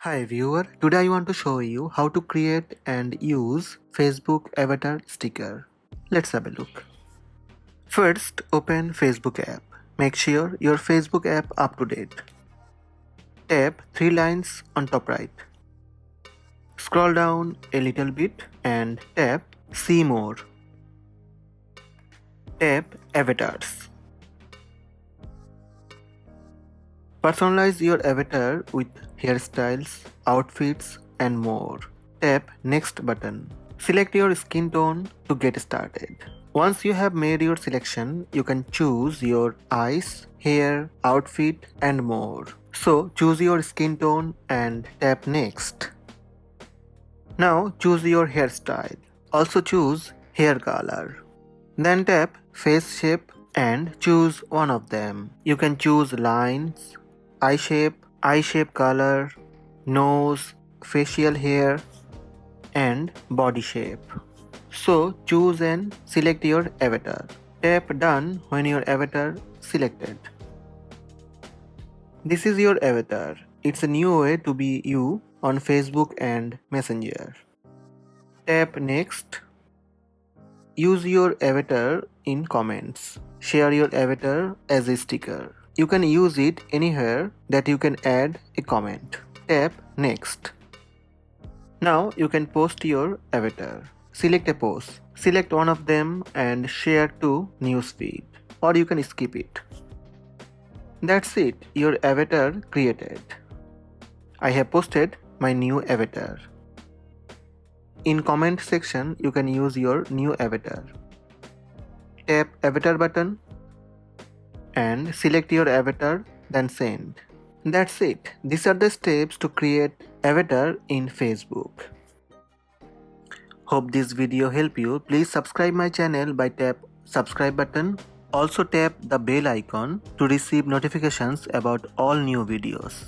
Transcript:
Hi viewer, today I want to show you how to create and use Facebook avatar sticker. Let's have a look. First, open Facebook app. Make sure your Facebook app up to date. Tap three lines on top right. Scroll down a little bit and tap See More. Tap Avatars. Personalize your avatar with hairstyles, outfits and more. Tap Next button. Select your skin tone to get started. Once you have made your selection, you can choose your eyes, hair, outfit and more. So choose your skin tone and tap Next. Now choose your hairstyle. Also choose hair color. Then tap Face Shape and choose one of them. You can choose lines, eye shape color, nose, facial hair and body shape. So choose and select your avatar. Tap Done when your avatar selected. This is your avatar. It's a new way to be you on Facebook and Messenger. Tap Next. Use your avatar in comments. Share your avatar as a sticker. You can use it anywhere that you can add a comment. Tap Next. Now you can post your avatar. Select a post. Select one of them and share to newsfeed, or you can skip it. That's it, your avatar created. I have posted my new avatar. In comment section, you can use your new avatar. Tap Avatar button and select your avatar, then send. That's it. These are the steps to create avatar in Facebook. Hope this video helped you. Please subscribe my channel by tap subscribe button. Also tap the bell icon to receive notifications about all new videos.